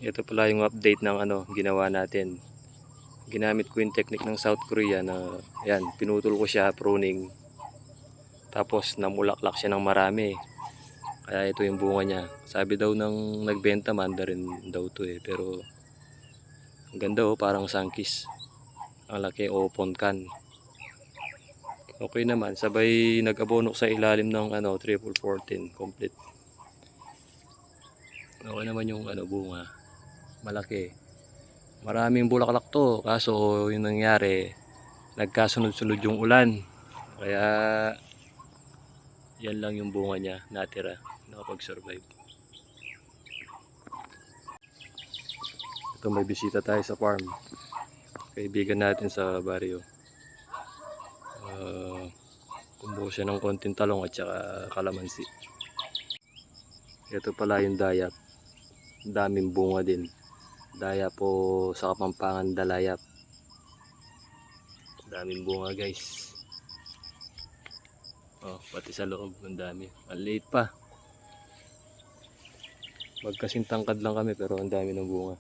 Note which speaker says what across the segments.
Speaker 1: Ito pala yung update ng ginawa natin. Ginamit ko yung technique ng South Korea na ayan, pinutol ko siya, pruning. Tapos namulaklak siya ng marami. Kaya ito yung bunga niya. Sabi daw ng nagbenta, mandarin daw to eh. Pero ang ganda oh, parang sangkis. Ang laki o ponkan. Okay naman, sabay nag-abonok sa ilalim ng triple 14 complete. Okay naman yung bunga. Malaki. Maraming bulaklak to, kaso yung nangyari, nagkasunod-sunod yung ulan. Kaya yan lang yung bunga niya natira, nakapag-survive. Ito, may bisita tayo sa farm. Kaibigan natin sa baryo. Kumuha siya ng konting talong at saka kalamansi. Ito pala yung dayap. Daming bunga din. Dayap po sa Kapampangan, dalayap. Daming bunga guys. Oh, pati sa loob ng dami. Ang liit pa. Magkasing tangkad lang kami pero ang dami ng bunga.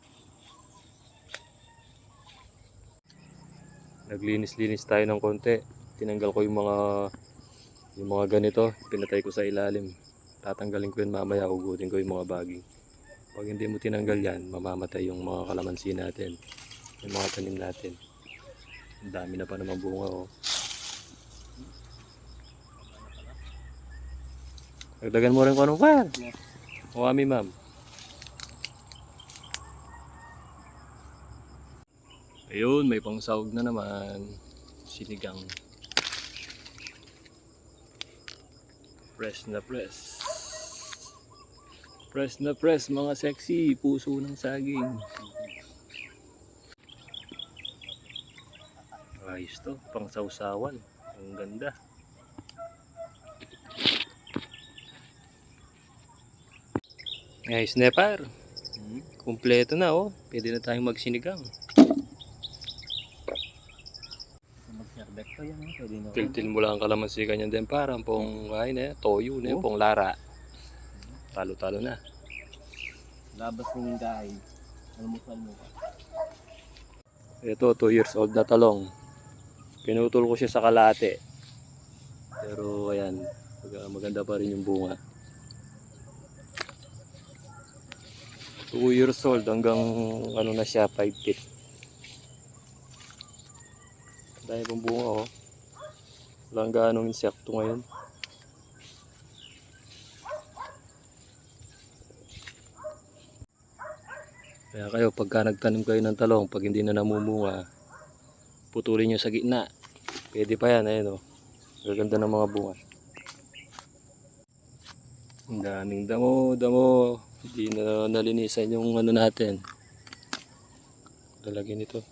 Speaker 1: Naglinis-linis tayo ng konti. Tinanggal ko yung mga ganito, pinatay ko sa ilalim. Tatanggalin ko yun mamaya, ugutin ko yung mga baging. Pag hindi mo tinanggal yan, mamamatay yung mga kalamansi natin, yung mga tanim natin. Ang dami na pa naman bunga oh. Dagdagan mo rin kung anong par. O kami ma'am. Ayun, may pangsahog na naman. Sinigang. Press na press. Press na press mga sexy. Puso ng saging. Ayos to, pang sausawan. Ang ganda. Ayos na par. Kumpleto na oh. Pwede na tayong magsinigang. Tiltil mo lang ang kalamansi kanya din parang pong toyo na pong lara. Talo-talo na.
Speaker 2: Labas ng gahay. Almusal mo pa.
Speaker 1: Ito 2 years old na talong. Pinutol ko siya sa kalate. Pero ayan, maganda pa rin yung bunga. 2 years old hanggang na siya 5 feet. Dahil pong bunga oh. Walang gaanong insekto ngayon. Kaya kayo pagka nagtanim kayo ng talong, pag hindi na namumunga, putulin nyo sa gitna. Pwede pa yan, ayun oh. Gaganda ng mga bunga. Ang daming damo. Hindi na nalinisan yung natin. Lalagyan ito.